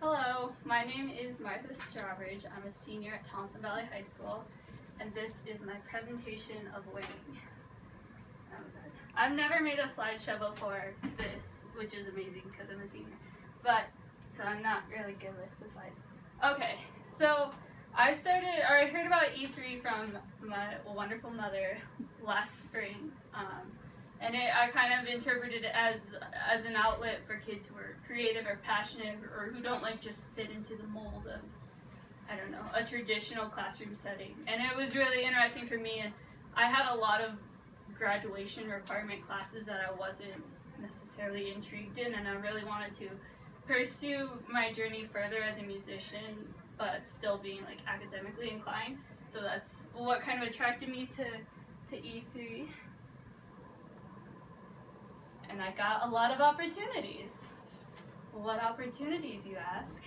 Hello, my name is Martha Strawbridge. I'm a senior at Thompson Valley High School, and this is my presentation of winning. I've never made a slideshow before this, which is amazing because I'm a senior, so I'm not really good with the slides. Okay, so I heard about E3 from my wonderful mother last spring, and I kind of interpreted it as an outlet for kids who are creative or passionate or who don't just fit into the mold of, I don't know, a traditional classroom setting. And it was really interesting for me, and I had a lot of graduation requirement classes that I wasn't necessarily intrigued in, and I really wanted to pursue my journey further as a musician, but still being academically inclined. So that's what kind of attracted me to E3. And I got a lot of opportunities. What opportunities, you ask?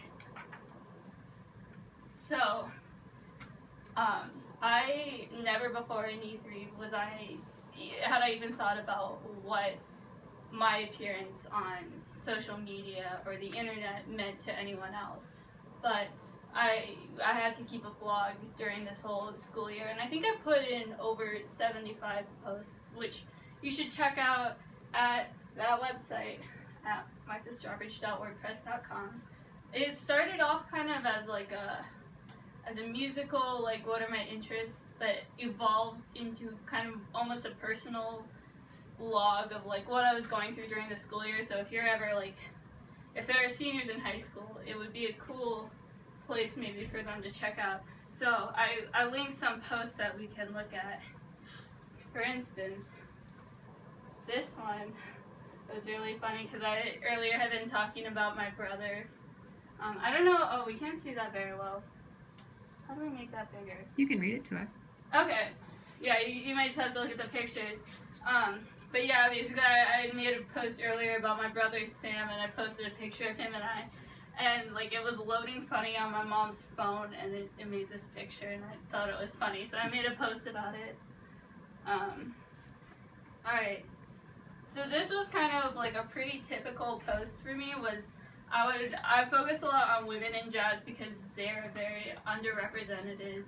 So, I never before in E3 had I even thought about what my appearance on social media or the internet meant to anyone else. But I had to keep a blog during this whole school year, and I think I put in over 75 posts, which you should check out at that website at marthastrawbridge.wordpress.com. It started off kind of as a musical, what are my interests, but evolved into kind of almost a personal log of what I was going through during the school year. So if you're ever if there are seniors in high school, it would be a cool place maybe for them to check out. So I linked some posts that we can look at. For instance, this one was really funny because I earlier had been talking about my brother. I don't know, oh, we can't see that very well. How do we make that bigger? You can read it to us. Okay. Yeah, you might just have to look at the pictures. But yeah, basically I made a post earlier about my brother Sam, and I posted a picture of him and I. And it was loading funny on my mom's phone, and it made this picture, and I thought it was funny, so I made a post about it. Alright. So this was kind of a pretty typical post for me. I focus a lot on women in jazz because they're very underrepresented,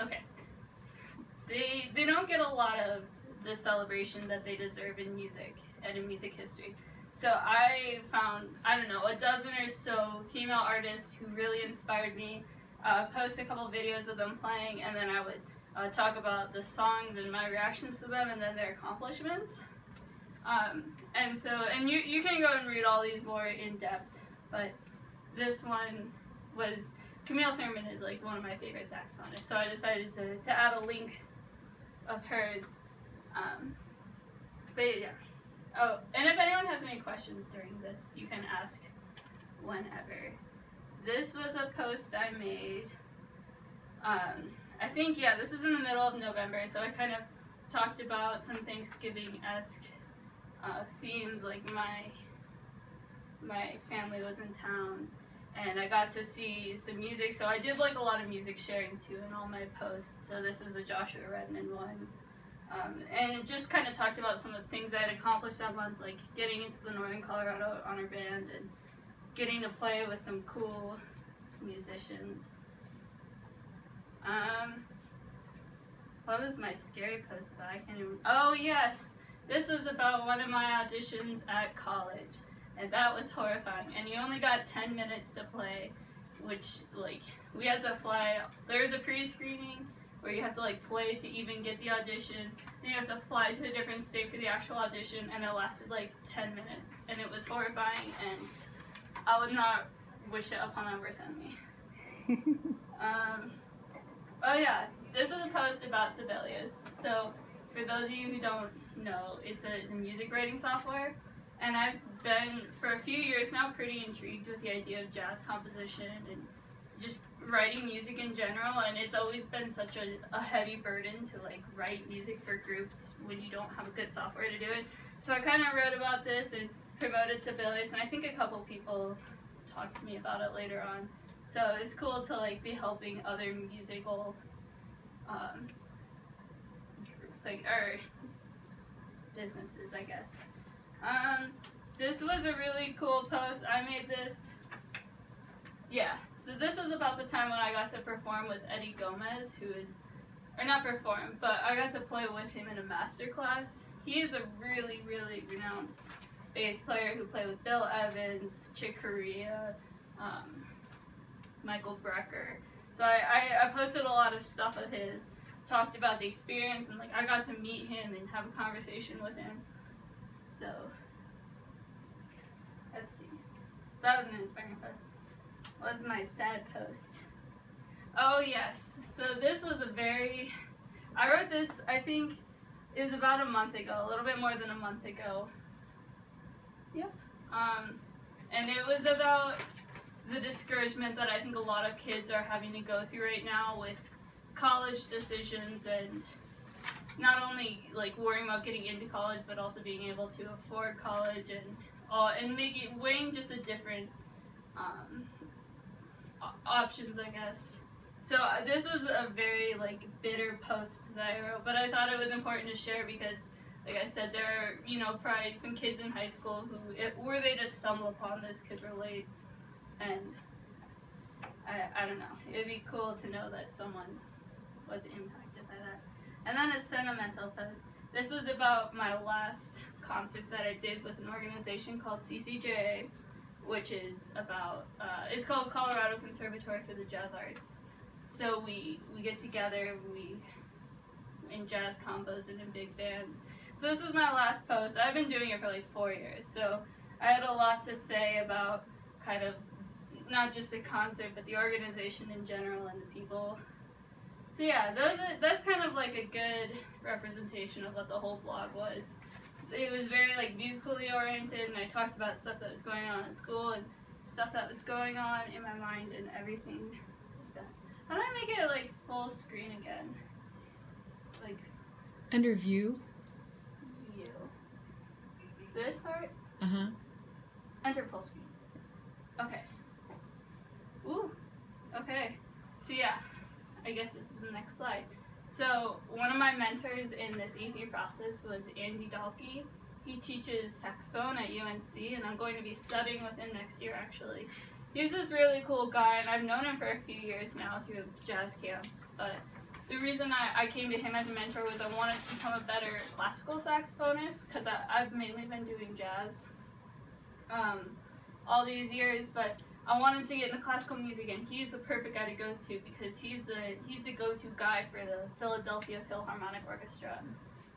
okay. They don't get a lot of the celebration that they deserve in music and in music history. So I found, I don't know, a dozen or so female artists who really inspired me, post a couple videos of them playing, and then I would talk about the songs and my reactions to them and then their accomplishments. And you can go and read all these more in depth, but this one was, Camille Thurman is one of my favorite saxophonists, so I decided to add a link of hers. But yeah. Oh, and if anyone has any questions during this, you can ask whenever. This was a post I made, I think, yeah, this is in the middle of November, so I kind of talked about some Thanksgiving-esque themes, my family was in town, and I got to see some music, so I did a lot of music sharing too in all my posts. So this is a Joshua Redman one, and it just kind of talked about some of the things I had accomplished that month, like getting into the Northern Colorado Honor Band and getting to play with some cool musicians. What was my scary post about? I can't even. Oh yes, this was about one of my auditions at college, and that was horrifying. And you only got 10 minutes to play, which we had to fly. There was a pre-screening where you have to play to even get the audition. Then you have to fly to a different state for the actual audition, and it lasted 10 minutes, and it was horrifying. And I would not wish it upon my worst enemy. Oh yeah, this is a post about Sibelius. So for those of you who don't know, it's a music writing software, and I've been for a few years now pretty intrigued with the idea of jazz composition and just writing music in general, and it's always been such a heavy burden to write music for groups when you don't have a good software to do it. So I kind of wrote about this and promoted Sibelius, and I think a couple people talked to me about it later on. So it's cool to be helping other musical groups or businesses, I guess. this was a really cool post. I made this. Yeah, so this was about the time when I got to perform with Eddie Gomez, who is, or not perform, but I got to play with him in a master class. He is a really, really renowned bass player who played with Bill Evans, Chick Corea, Michael Brecker. So I posted a lot of stuff of his, talked about the experience, and like I got to meet him and have a conversation with him. So let's see. So that was an inspiring post. What's my sad post? Oh yes. So this was I wrote this, I think, is about a month ago, a little bit more than a month ago. Yep. And it was about the discouragement that I think a lot of kids are having to go through right now with college decisions, and not only like worrying about getting into college, but also being able to afford college, and weighing just a different options, I guess. So this was a very like bitter post that I wrote, but I thought it was important to share because, like I said, there are probably some kids in high school who, were they to stumble upon this, could relate, and I don't know. It'd be cool to know that someone was impacted by that. And then a sentimental post. This was about my last concert that I did with an organization called CCJA, which is about, it's called Colorado Conservatory for the Jazz Arts. So we get together, in jazz combos and in big bands. So this was my last post. I've been doing it for like 4 years, so I had a lot to say about kind of not just the concert, but the organization in general and the people. So yeah, that's kind of like a good representation of what the whole blog was. So it was very like musically oriented, and I talked about stuff that was going on in school and stuff that was going on in my mind and everything like that. How do I make it like full screen again? Like under view. View. This part? Uh-huh. Enter full screen. Okay. Ooh. Okay. So yeah, I guess this is the next slide. So one of my mentors in this E3 process was Andrew Dahlke. He teaches saxophone at UNC, and I'm going to be studying with him next year, actually. He's this really cool guy, and I've known him for a few years now through jazz camps. But the reason I came to him as a mentor was I wanted to become a better classical saxophonist, because I've mainly been doing jazz all these years, but I wanted to get into classical music, and he's the perfect guy to go to because he's the go-to guy for the Philadelphia Philharmonic Orchestra.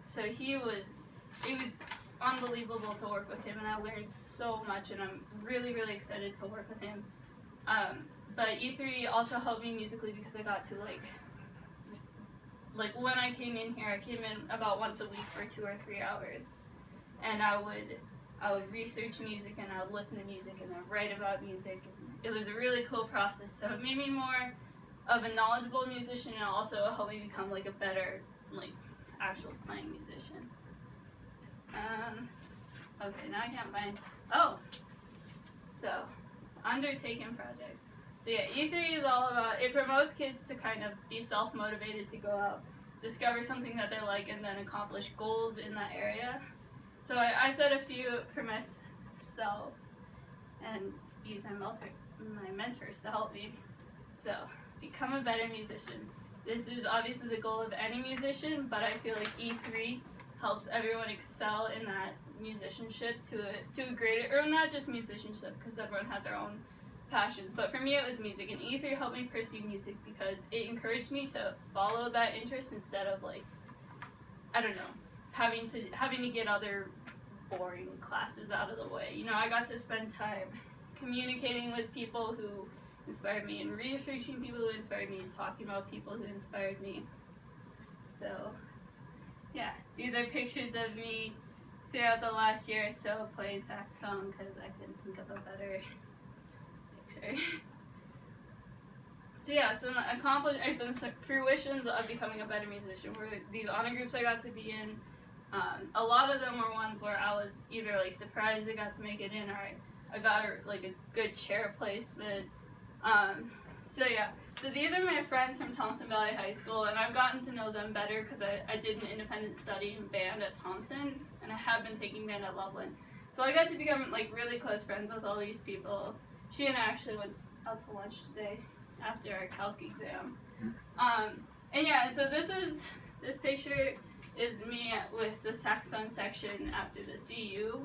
So it was unbelievable to work with him, and I learned so much, and I'm really, really excited to work with him. But E3 also helped me musically because I got to like when I came in here, I came in about once a week for 2 or 3 hours, and I would research music, and I would listen to music, and I'd write about music. It was a really cool process, so it made me more of a knowledgeable musician, and also helped me become like a better actual playing musician. Okay, now I can't find, so undertaken projects. So yeah, E3 is all about, it promotes kids to kind of be self-motivated to go out, discover something that they like, and then accomplish goals in that area. So I set a few for myself and use my mentors to help me. So, become a better musician. This is obviously the goal of any musician, but I feel like E3 helps everyone excel in that musicianship to a greater, or not just musicianship, because everyone has their own passions, but for me it was music, and E3 helped me pursue music because it encouraged me to follow that interest instead of having to get other boring classes out of the way. I got to spend time communicating with people who inspired me, and researching people who inspired me, and talking about people who inspired me. So yeah, these are pictures of me throughout the last year or so playing saxophone because I couldn't think of a better picture. So yeah, some fruitions of becoming a better musician were these honor groups I got to be in. A lot of them were ones where I was either surprised I got to make it in, or I got a good chair placement. So yeah, so these are my friends from Thompson Valley High School, and I've gotten to know them better because I did an independent study in band at Thompson, and I have been taking band at Loveland. So I got to become like really close friends with all these people. She and I actually went out to lunch today after our calc exam. And yeah, and so this picture is me with the saxophone section after the CU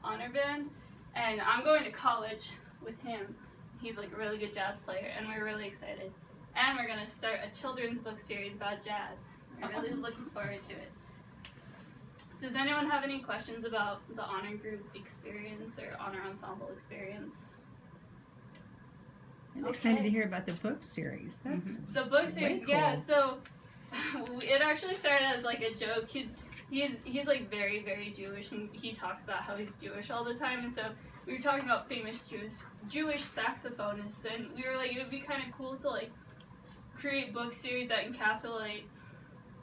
honor band, and I'm going to college with him. He's like a really good jazz player, and we're really excited. And we're gonna start a children's book series about jazz. We're really looking forward to it. Does anyone have any questions about the honor group experience or honor ensemble experience? I'm excited to hear about the book series. That's the book series, cool. yeah. So it actually started as like a joke. He's like very, very Jewish, and he talks about how he's Jewish all the time. And so we were talking about famous Jewish saxophonists, and we were like, it would be kind of cool to like create book series that encapsulate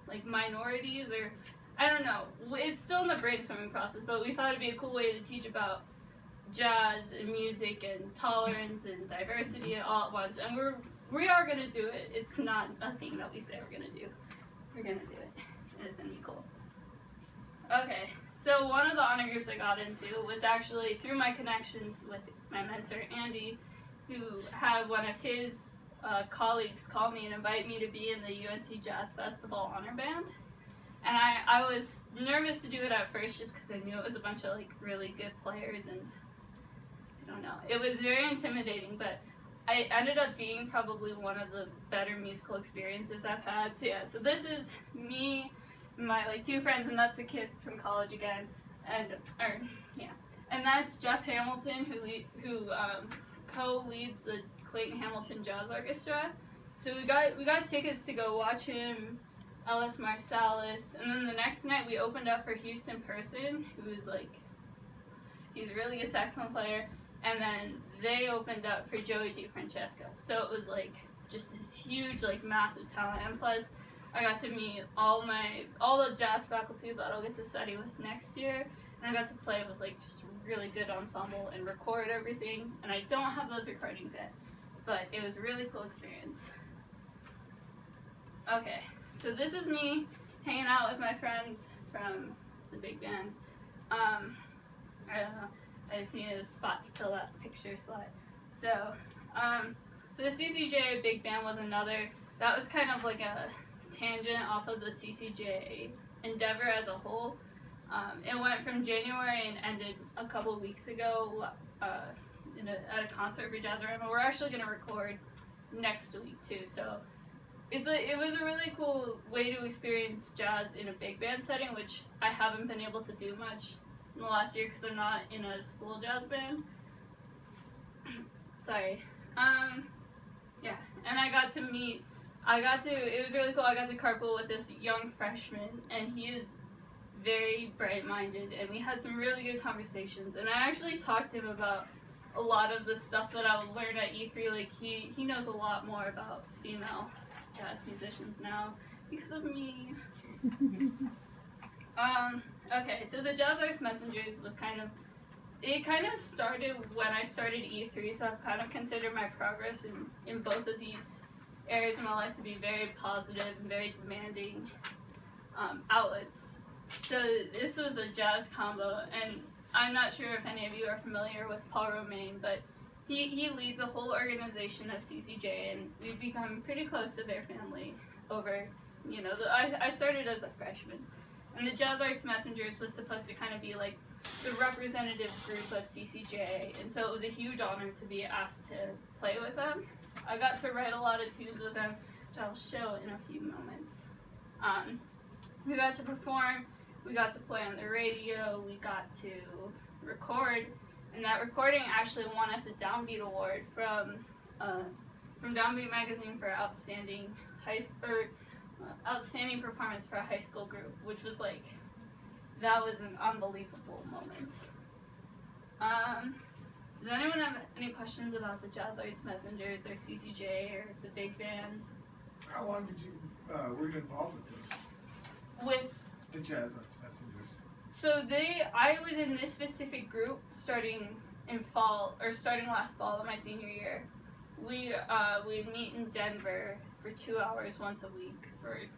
like minorities, or I don't know. It's still in the brainstorming process, but we thought it'd be a cool way to teach about jazz and music and tolerance and diversity all at once. And we are gonna do it. It's not a thing that we say we're gonna do. We're gonna do it, and it's gonna be cool. Okay, so one of the honor groups I got into was actually through my connections with my mentor Andy, who had one of his colleagues call me and invite me to be in the UNC Jazz Festival honor band. And I was nervous to do it at first just because I knew it was a bunch of like really good players, and I don't know, it was very intimidating, but I ended up being probably one of the better musical experiences I've had. So yeah, so this is me, my like two friends, and that's a kid from college again, and that's Jeff Hamilton, who co-leads the Clayton Hamilton Jazz Orchestra. So we got tickets to go watch him, Ellis Marsalis, and then the next night we opened up for Houston Person, who is like, he's a really good saxophone player, and then they opened up for Joey DiFrancesco. So it was like just this huge like massive talent, and plus I got to meet all the jazz faculty that I'll get to study with next year, and I got to play with like just a really good ensemble and record everything, and I don't have those recordings yet, but it was a really cool experience. Okay, so this is me hanging out with my friends from the big band. I don't know, I just needed a spot to fill that picture slot. So the CCJ big band was another, that was kind of like a tangent off of the CCJ endeavor as a whole. It went from January and ended a couple weeks ago at a concert for Jazzorama. We're actually going to record next week too, so it was a really cool way to experience jazz in a big band setting, which I haven't been able to do much in the last year because I'm not in a school jazz band. Sorry. Yeah, and it was really cool. I got to carpool with this young freshman, and he is very bright-minded, and we had some really good conversations, and I actually talked to him about a lot of the stuff that I would learn at E3. Like, he knows a lot more about female jazz musicians now because of me. Okay, so the Jazz Arts Messengers was kind of started when I started E3, so I've kind of considered my progress in both of these areas in my life to be very positive and very demanding outlets. So this was a jazz combo, and I'm not sure if any of you are familiar with Paul Romaine, but he leads a whole organization of CCJ, and we've become pretty close to their family over, I started as a freshman. And the Jazz Arts Messengers was supposed to kind of be like the representative group of CCJ, and so it was a huge honor to be asked to play with them. I got to write a lot of tunes with them, which I'll show in a few moments. We got to perform, we got to play on the radio, we got to record, and that recording actually won us a Downbeat Award from Downbeat Magazine for outstanding performance for a high school group, which was like, that was an unbelievable moment. Does anyone have any questions about the Jazz Arts Messengers or CCJ or the big band? How long were you involved with this? With the Jazz Arts Messengers? So I was in this specific group starting last fall of my senior year. We'd meet in Denver for 2 hours once a week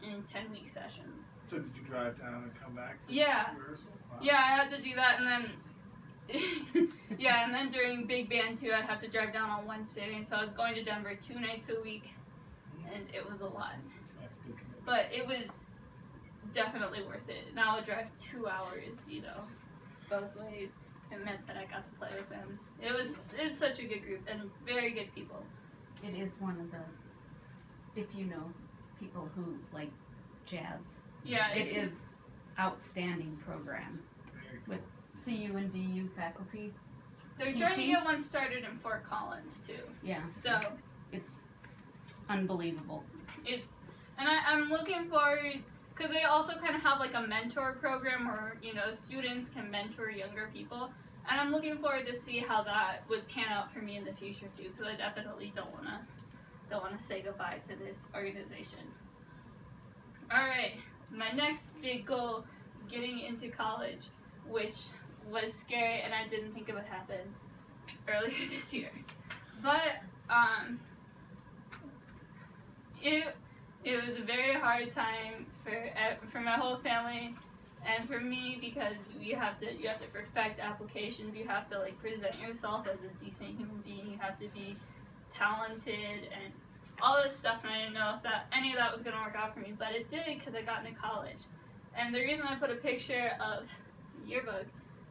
in 10-week sessions. So did you drive down and come back for Yeah. rehearsal? Wow. Yeah, I had to do that, and then Yeah, and then during big band too, I'd have to drive down on Wednesday, and so I was going to Denver 2 nights a week, and it was a lot. That's a big commitment. But it was definitely worth it. Now I would drive 2 hours, both ways. It meant that I got to play with them. It's such a good group and very good people. It is one of the, if you know people who like jazz, Yeah, it is outstanding program Very with CU and DU faculty. They're trying to teaching. get one started in Fort Collins too. Yeah, So it's unbelievable. and I'm looking forward, because they also kind of have like a mentor program where, students can mentor younger people. And I'm looking forward to see how that would pan out for me in the future too, because I definitely don't want to say goodbye to this organization. All right, my next big goal is getting into college, which was scary and I didn't think it would happen earlier this year. But it was a very hard time for my whole family and for me, because you have to perfect applications. You have to like present yourself as a decent human being. You have to be talented and all this stuff. And I didn't know if any of that was going to work out for me, but it did, because I got into college. And the reason I put a picture of yearbook,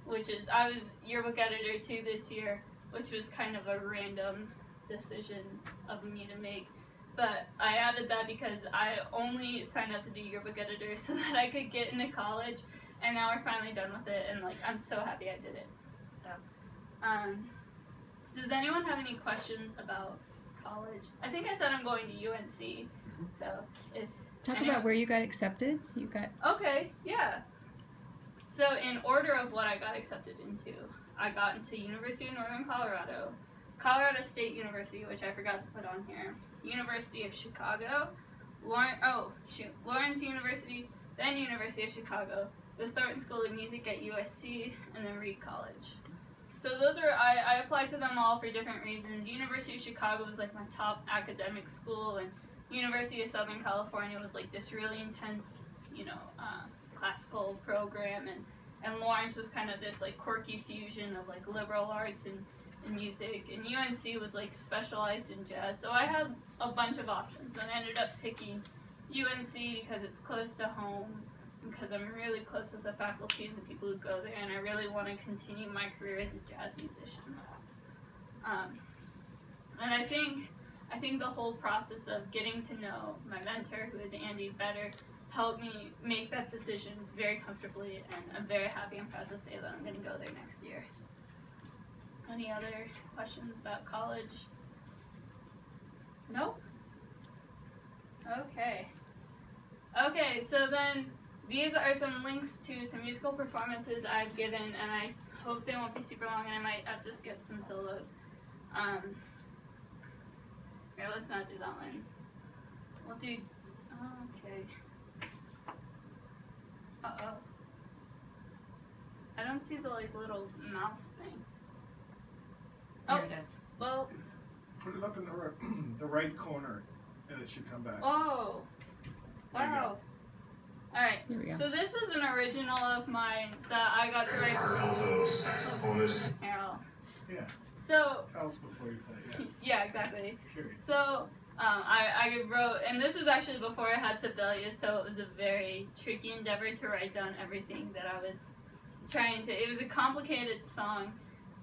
which is I was yearbook editor too this year, which was kind of a random decision of me to make. But I added that because I only signed up to do yearbook editor so that I could get into college, and now we're finally done with it, and like I'm so happy I did it. So, does anyone have any questions about college? I think I said I'm going to UNC. So if Talk about where you got accepted. You got Okay, yeah. So in order of what I got accepted into, I got into University of Northern Colorado, Colorado State University, which I forgot to put on here, University of Chicago, Lawrence University, then University of Chicago, the Thornton School of Music at USC, and then Reed College. So those are, I applied to them all for different reasons. University of Chicago was like my top academic school, and University of Southern California was like this really intense, classical program, and Lawrence was kind of this like quirky fusion of like liberal arts and music, and UNC was like specialized in jazz. So I had a bunch of options, and I ended up picking UNC because it's close to home, because I'm really close with the faculty and the people who go there, and I really want to continue my career as a jazz musician. And I think the whole process of getting to know my mentor, who is Andy, better, helped me make that decision very comfortably, and I'm very happy and proud to say that I'm going to go there next year. Any other questions about college? Nope? Okay, so then these are some links to some musical performances I've given, and I hope they won't be super long, and I might have to skip some solos. Here, let's not do that one. We'll do, okay. Uh-oh. I don't see the little mouse thing. There it is. Well, Put it up in the right corner, and it should come back. oh, There you wow. Alright, Here we go. so this was an original of mine that I got to write. Alto saxophonist. Carol. Yeah, So, tell us before you play. yeah, exactly. Curious. So, I wrote, and this is actually before I had Sibelius, so it was a very tricky endeavor to write down everything that I was trying to. It was a complicated song,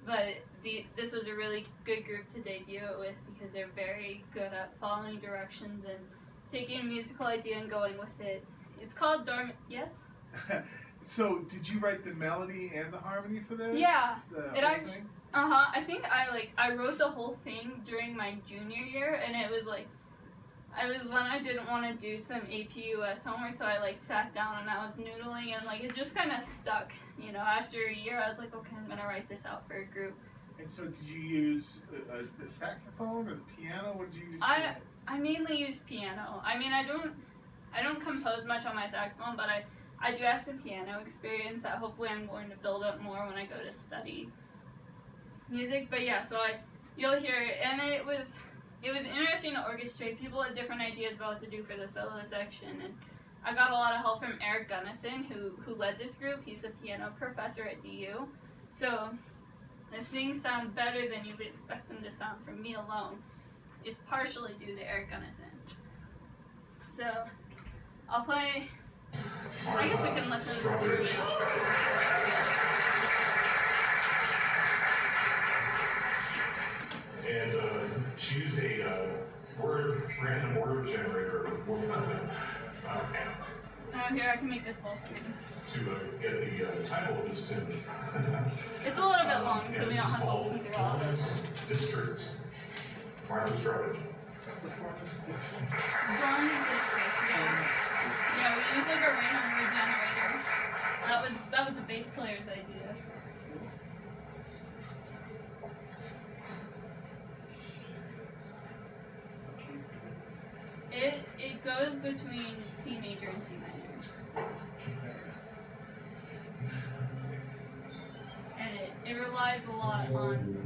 but this was a really good group to debut it with, because they're very good at following directions and taking a musical idea and going with it. It's called Dormant. Yes? So, did you write the melody and the harmony for this? Yeah, The it whole actually- thing? I think I wrote the whole thing during my junior year, and it was when I didn't want to do some APUS homework, so I sat down and I was noodling, and it just kind of stuck. After a year, I was like, okay, I'm gonna write this out for a group. And so, did you use the saxophone or the piano? What did you use? I mainly use piano. I mean, I don't compose much on my saxophone, but I do have some piano experience that hopefully I'm going to build up more when I go to study music. But yeah, so you'll hear it, and it was interesting to orchestrate. People had different ideas about what to do for the solo section, and I got a lot of help from Eric Gunnison, who led this group. He's a piano professor at DU. So If things sound better than you would expect them to sound from me alone, it's partially due to Eric on his end. So, I'll play. I guess we can listen through it. And she used a random word generator Oh, here, I can make this full screen. to get the title of this tune. It's a little bit long, so we don't have to listen through all of it. District. Martha Strawbridge. Dorm district, yeah. Yeah, we use like a random word generator. That was the bass player's idea. It goes between C major and C minor. And it relies a lot on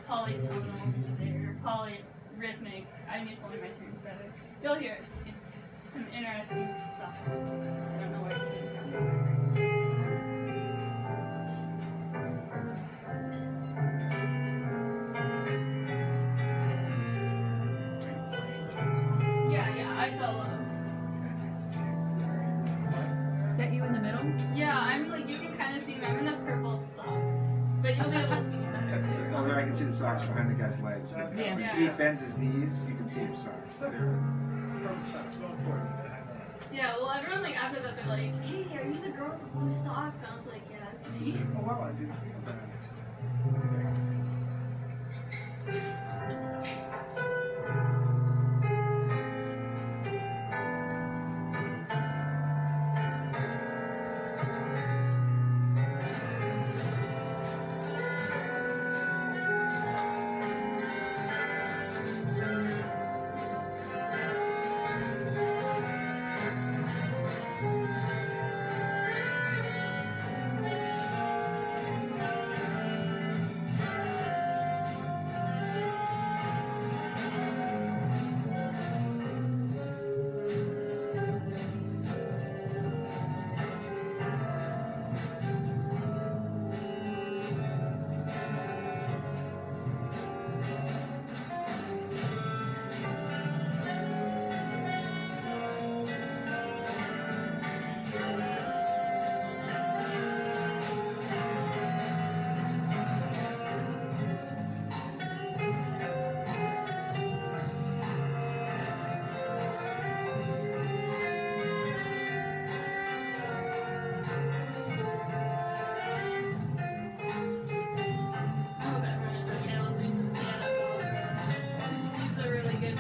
polytonal music or polyrhythmic. I need to learn my tunes better. You'll hear it. It's some interesting stuff. I don't know where it came from. Yeah, I solo. Is that you in the middle? Yeah, I'm like, you can kind of see me. I'm in the purple socks. But you'll be able to see me better. Well, there I can see the socks behind the guy's legs. But Yeah. if he bends his knees, you can see your socks. So important. Yeah, well, everyone, like, after that, they're like, hey, are you the girl with the blue socks? And I was like, yeah, that's me. Oh wow, I didn't see that.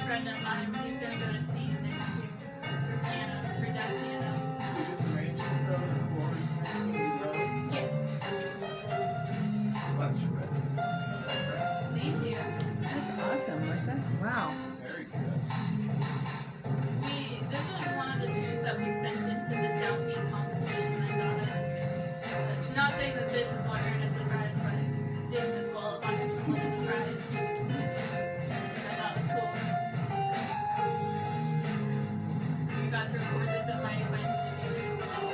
Friend of mine, he's gonna go to see you next week for piano, for jazz piano. You just arranged it though, the chords, Yes. that's terrific. Thank you. That's awesome, Martha. Wow. Very good. This was one of the tunes that we sent into the downbeat competition that got us. Not saying that this is what earned us a prize, but it did disqualify us from winning the prize. I thought it was cool. You guys record this at my studio as well.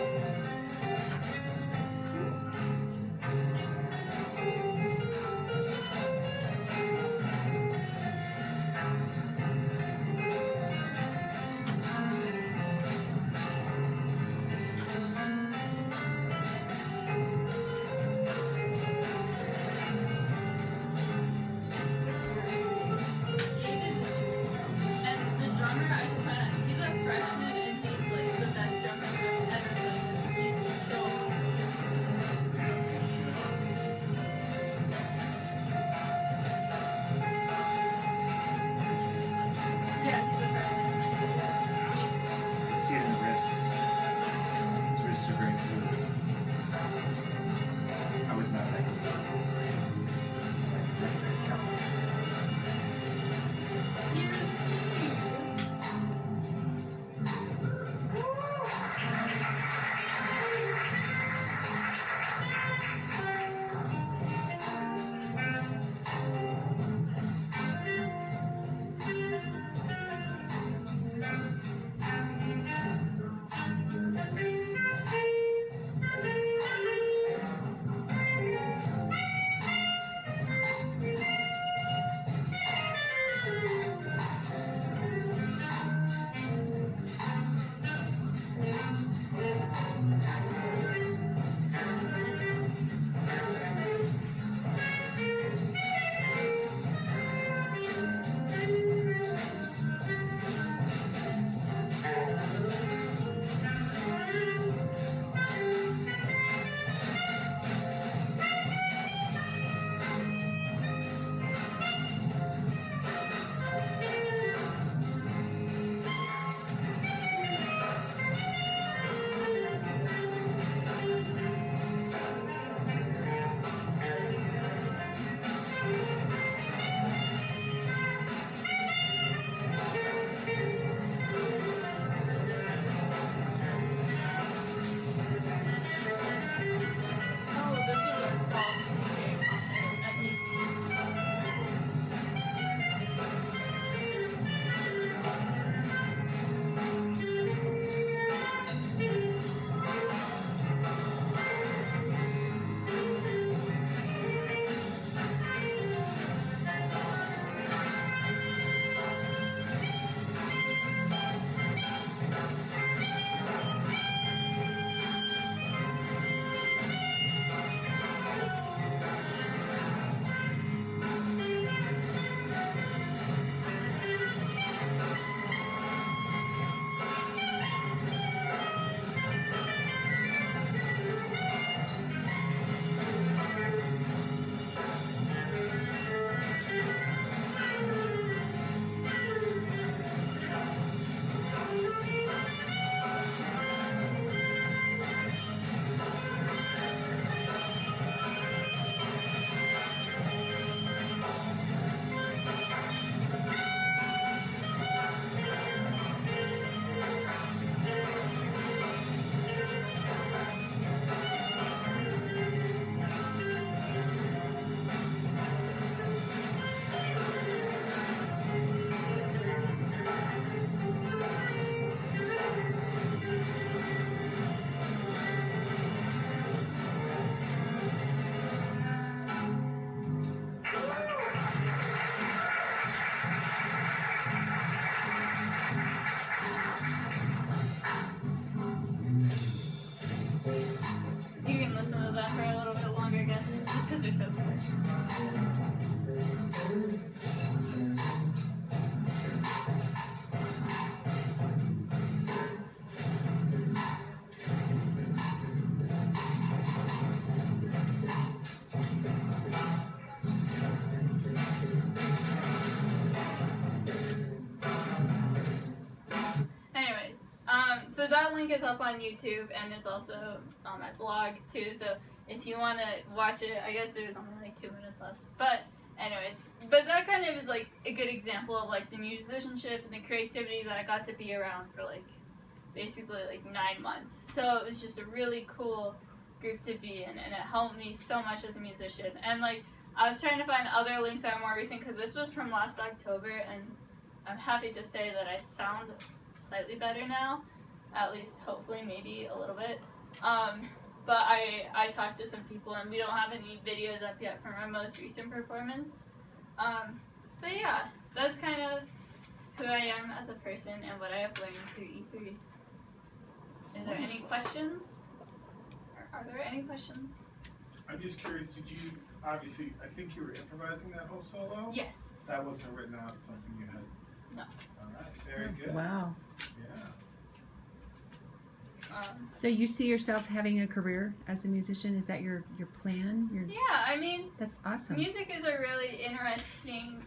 are so cool. Anyways, so that link is up on YouTube, and there's also on my blog too. So if you want to watch it, I guess there's only like 2 minutes left. But anyways, but that kind of is like a good example of like the musicianship and the creativity that I got to be around for like basically like 9 months. So it was just a really cool group to be in, and it helped me so much as a musician. And like I was trying to find other links that are more recent because this was from last October, and I'm happy to say that I sound slightly better now, at least hopefully maybe a little bit. But I talked to some people, and we don't have any videos up yet from our most recent performance. But yeah, that's kind of who I am as a person and what I have learned through E3. Is there any questions? Are there any questions? I'm just curious, did you, obviously, I think you were improvising that whole solo? Yes. That wasn't written out, something you had? No. Alright, very good. Wow. Yeah. So you see yourself having a career as a musician? Is that your plan? Yeah, I mean, That's awesome. music is a really interesting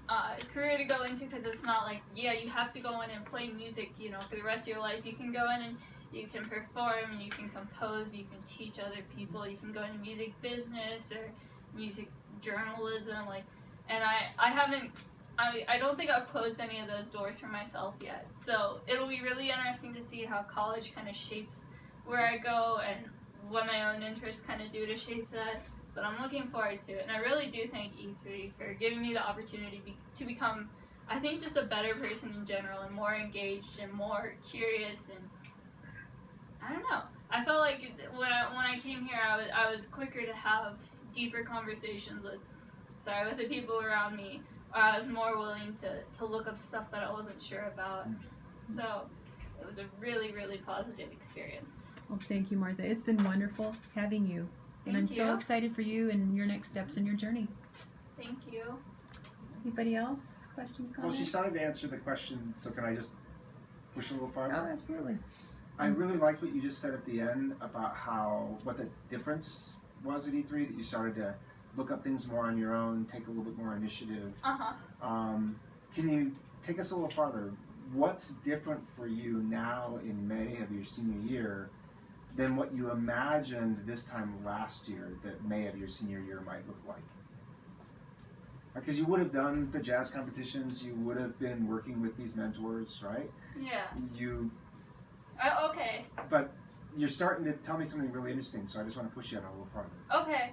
career to go into because it's not like, yeah, you have to go in and play music, you know, for the rest of your life. You can go in and you can perform, and you can compose, you can teach other people, you can go into music business or music journalism, like, and I don't think I've closed any of those doors for myself yet. So it'll be really interesting to see how college kind of shapes where I go and what my own interests kind of do to shape that. But I'm looking forward to it. And I really do thank E3 for giving me the opportunity to become, I think, just a better person in general and more engaged and more curious. And I don't know. I felt like when I came here, I was quicker to have deeper conversations with the people around me. I was more willing to look up stuff that I wasn't sure about. So it was a really, really positive experience. Well, thank you, Martha. It's been wonderful having you. And I'm so excited for you and your next steps in your journey. Thank you. Anybody else? Questions, Well, comments? she started to answer the question, so can I just push a little farther? Oh, absolutely. I really liked what you just said at the end about what the difference was at E3, that you started to look up things more on your own, take a little bit more initiative. Uh-huh. Can you take us a little farther? What's different for you now in May of your senior year than what you imagined this time last year that May of your senior year might look like? Because you would have done the jazz competitions, you would have been working with these mentors, right? Yeah. Okay. But you're starting to tell me something really interesting, so I just want to push you on a little farther. Okay.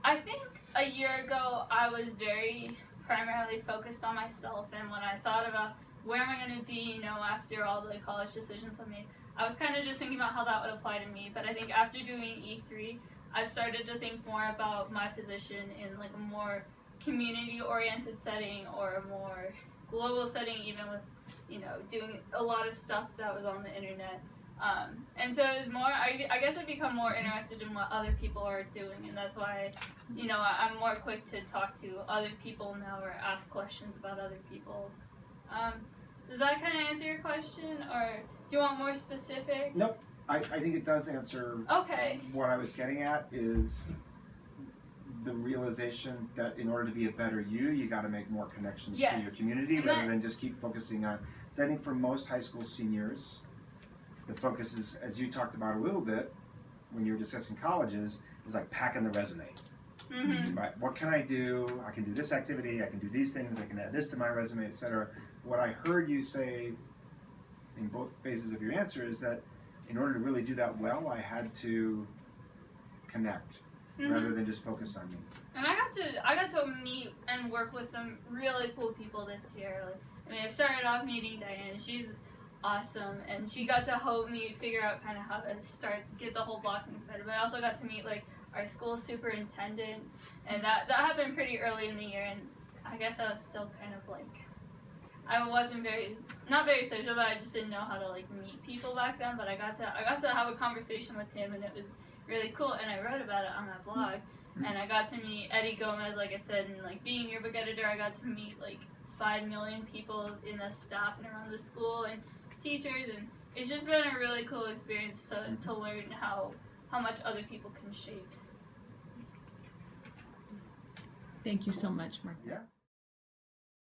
I think a year ago I was very primarily focused on myself, and when I thought about where am I going to be, you know, after all the college decisions I made, I was kind of just thinking about how that would apply to me. But I think after doing E3, I started to think more about my position in like a more community-oriented setting or a more global setting, even with, you know, doing a lot of stuff that was on the internet. And so it was more, I guess I've become more interested in what other people are doing, and that's why, you know, I'm more quick to talk to other people now or ask questions about other people. Does that kind of answer your question, or do you want more specific? Nope. I think it does answer. Okay. What I was getting at is the realization that in order to be a better you got to make more connections to your community rather than just keep focusing on. So I think for most high school seniors, the focus is, as you talked about a little bit when you were discussing colleges, is like packing the resume. Mm-hmm. Right? What can I do? I can do this activity, I can do these things, I can add this to my resume, etc. What I heard you say in both phases of your answer is that in order to really do that well, I had to connect rather than just focus on me. And I got to meet and work with some really cool people this year. Like, I mean, I started off meeting Diane. She's awesome, and she got to help me figure out kind of how to get the whole blocking started. But I also got to meet like our school superintendent, and that happened pretty early in the year. And I guess I was still kind of like I wasn't not very social, but I just didn't know how to like meet people back then. But I got to have a conversation with him, and it was really cool. And I wrote about it on my blog, and I got to meet Eddie Gomez, like I said, and like being yearbook editor, I got to meet like 5 million people in the staff and around the school and teachers, and it's just been a really cool experience to learn how much other people can shape. Thank you so much, Mark. Yeah.